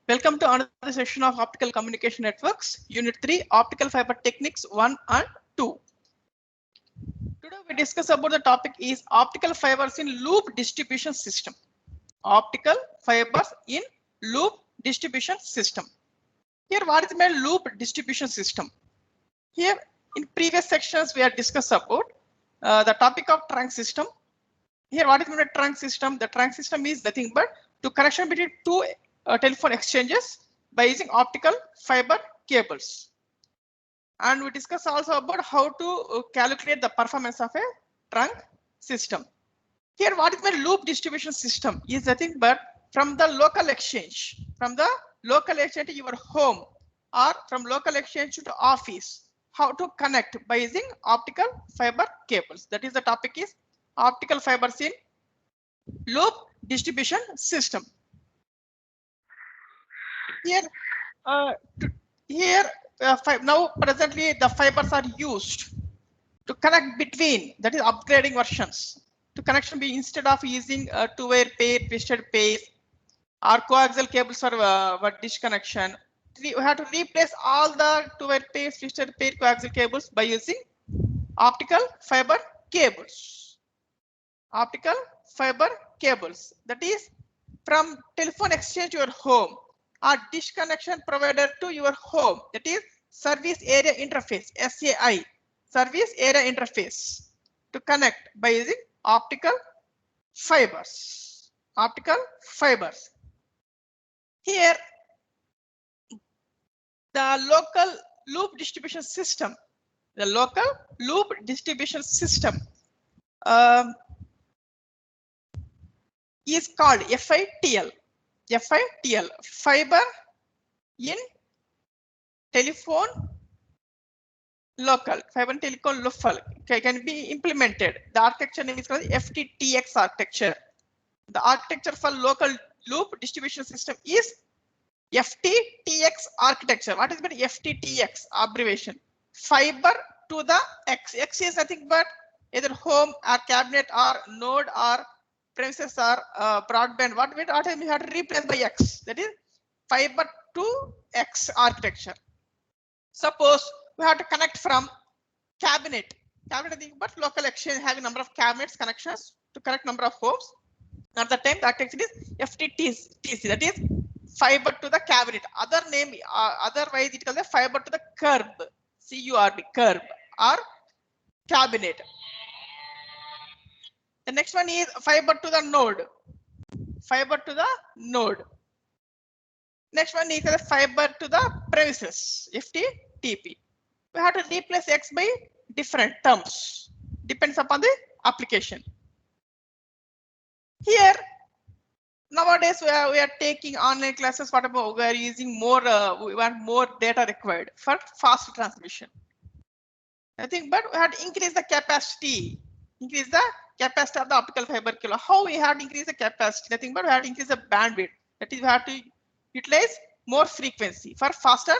Welcome to another session of Optical Communication Networks, Unit 3, Optical Fiber Techniques 1 and 2. Today we discuss about the topic is optical fibers in loop distribution system. Optical fibers in loop distribution system. Here, what is my loop distribution system? Here, in previous sections, we have discussed about the topic of trunk system. Here, what is my trunk system? The trunk system is nothing but to connection between two telephone exchanges by using optical fiber cables. And we discuss also about how to calculate the performance of a trunk system. Here, what is my loop distribution system? Is nothing but from the local exchange to your home or from local exchange to office, how to connect by using optical fiber cables. That is the topic is optical fibers in loop distribution system. Here, now presently the fibers are used to connect between, that is upgrading versions, to connection be instead of using a two-way pair, twisted pair or coaxial cables for dish connection. We have to replace all the two-way pair, twisted pair, coaxial cables by using optical fiber cables. Optical fiber cables, that is from telephone exchange to your home or dish connection provider to your home, that is service area interface, SAI, service area interface, to connect by using optical fibers. Optical fibers. Here, the local loop distribution system, is called FITL. FITL, fiber in telephone local, fiber in telephone local, can be implemented. The architecture name is called FTTX architecture. The architecture for local loop distribution system is FTTX architecture. What is the FTTX abbreviation? Fiber to the X. X is nothing but either home or cabinet or node or premises or broadband. What we have to replace by X. That is fiber to X architecture. Suppose we have to connect from cabinet. Cabinet nothing but local exchange having number of cabinets connections to connect number of homes. At the time the architecture is FTTC. That is fiber to the cabinet. Other name, otherwise it is called the fiber to the curb, CURB, curb or cabinet. The next one is fiber to the node. Fiber to the node. Next one is the fiber to the premises, FTTP. We have to replace X by different terms. Depends upon the application. Here, nowadays we are taking online classes. What about we are using more? We want more data required for fast transmission. I think, but we have to increase the capacity. Increase the capacity of the optical fiber cable. How we have to increase the capacity? Nothing but we have to increase the bandwidth. That is, we have to utilize more frequency for faster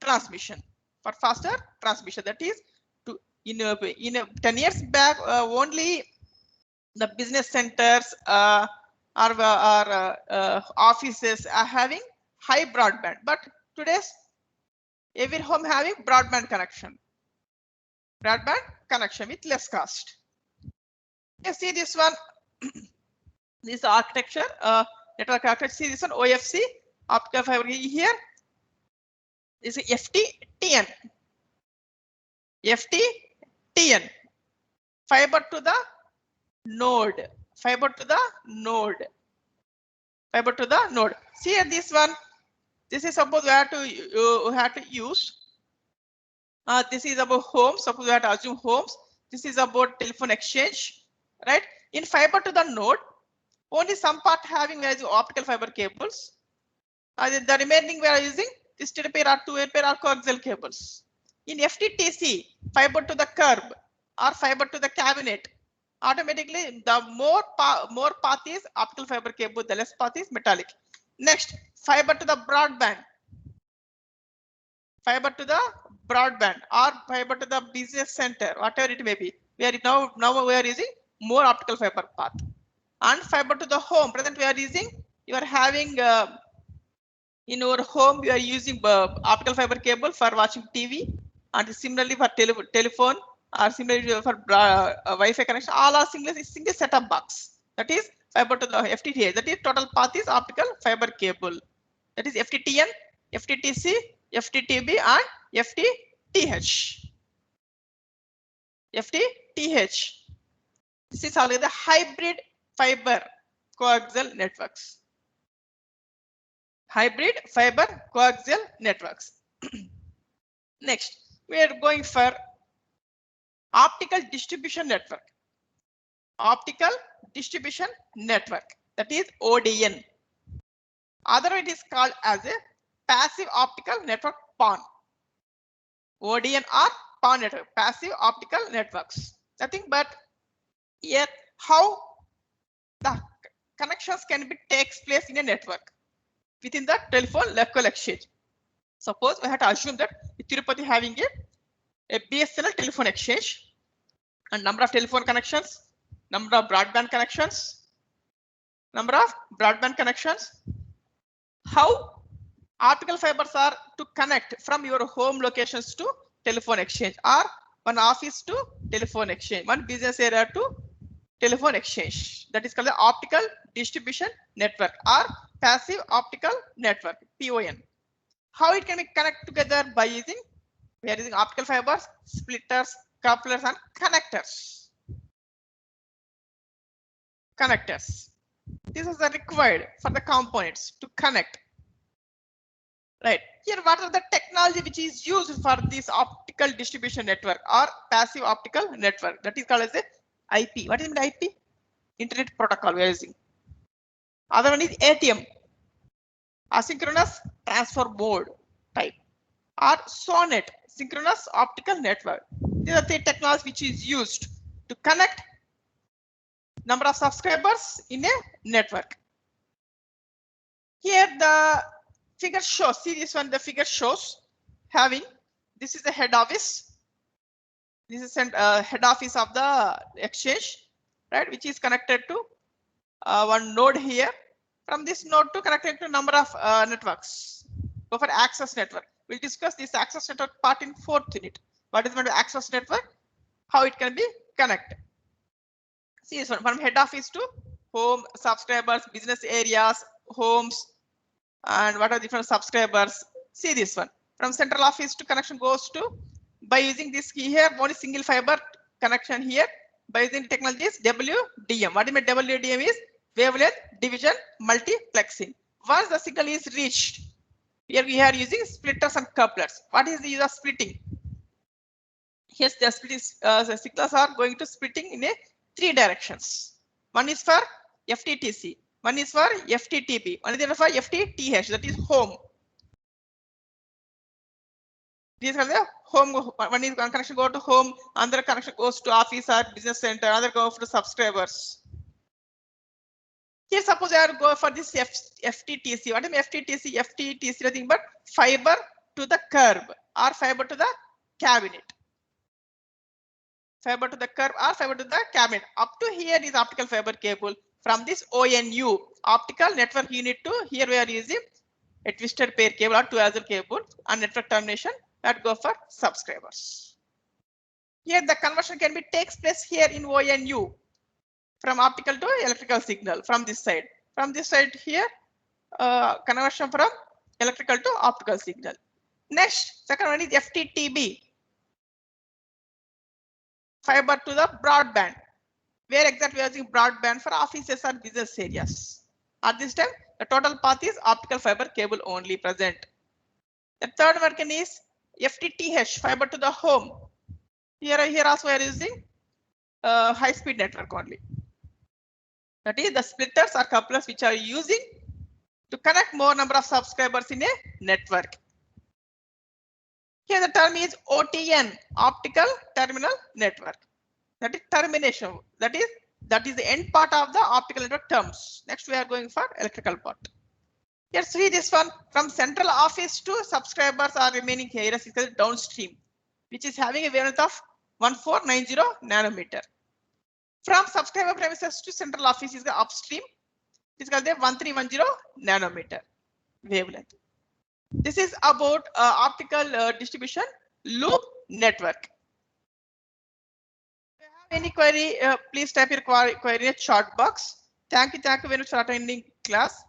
transmission. For faster transmission, that is, to in 10 years back, only the business centers or offices are having high broadband, but today's every home having broadband connection. Broadband connection with less cost. You see this one, this architecture, network architecture. See this one, OFC, optical fiber. Here is FTTN. FTTN, fiber to the node. Fiber to the node. Fiber to the node. See here, this one. This is suppose we have to use. This is about homes. Suppose we have to assume homes. This is about telephone exchange, right? In fiber to the node, only some part having optical fiber cables. The remaining we are using twisted pair or two-way pair or coaxial cables. In FTTC, fiber to the curb or fiber to the cabinet, automatically the more path is optical fiber cable, the less path is metallic. Next, fiber to the broadband. Fiber to the broadband or fiber to the business center, whatever it may be. We are now we are using more optical fiber path. And fiber to the home. Present we are using, you are having In our home, we are using optical fiber cable for watching TV, and similarly for telephone, or similarly for Wi-Fi connection. All are single set-top box. That is fiber to the FTTH. That is total path is optical fiber cable. That is FTTN, FTTC, FTTB, and FTTH. FTTH. This is already the hybrid fiber coaxial networks. Hybrid fiber coaxial networks. Next, we are going for optical distribution network. Optical distribution network, that is ODN. Otherwise, it is called as a passive optical network PON. ODN or PON network, passive optical networks. Nothing but here how the connections can be takes place in a network within the telephone local exchange. Suppose we have to assume that Tirupati having a BSNL telephone exchange and number of telephone connections, number of broadband connections, How optical fibers are to connect from your home locations to telephone exchange, or one office to telephone exchange, one business area to telephone exchange. That is called the optical distribution network or passive optical network, PON. How it can be connected together? By using, we are using optical fibers, splitters, couplers, and connectors. This is required for the components to connect. Right here, what are the technology which is used for this optical distribution network or passive optical network? That is called as a IP. What is the IP? Internet protocol we are using. Other one is ATM, asynchronous transfer mode type, or SONET, synchronous optical network. These are the technologies which is used to connect number of subscribers in a network. Here the figure shows, see this one, the figure shows having, this is the head office. This is head office of the exchange, right, which is connected to one node here. From this node to connected to number of networks. Go for access network. We'll discuss this access network part in 4th unit. What is meant by access network? How it can be connected. See this one, from head office to home, subscribers, business areas, homes, and what are different subscribers. See this one, from central office to connection goes to, by using this key here, only single fiber connection here, by using technologies WDM. What is meant WDM is wavelength division multiplexing. Once the signal is reached, here we are using splitters and couplers. What is the use of splitting? Yes, the the signals are going to splitting in 3 directions. One is for FTTC, one is for FTTB, one is for FTTH, that is home. These are the home. One is one connection go to home, another connection goes to office or business center, another go for subscribers. Here, suppose I go for this FTTC. What is FTTC? FTTC nothing but fiber to the curb or fiber to the cabinet. Fiber to the curb or fiber to the cabinet. Up to here is optical fiber cable. From this ONU, optical network unit, to here we are using a twisted pair cable or 2 cable and network termination that go for subscribers. Here the conversion can be takes place here in ONU. From optical to electrical signal from this side. From this side here, conversion from electrical to optical signal. Next, second one is FTTB, fiber to the broadband. Where exactly we are using broadband? For offices or business areas. At this time, the total path is optical fiber cable only present. The third one is FTTH, fiber to the home. Here also we are using high-speed network only. That is the splitters or couplers which are using to connect more number of subscribers in a network. Here the term is OTN, optical terminal network. That is termination. That is the end part of the optical network terms. Next we are going for electrical part. Here see this one, from central office to subscribers are remaining areas is downstream, which is having a wavelength of 1490 nanometer. From subscriber premises to central office is the upstream. It is called the 1310 nanometer wavelength. This is about optical distribution loop network. If you have any query, please type your query in the chat box. Thank you very much for attending class.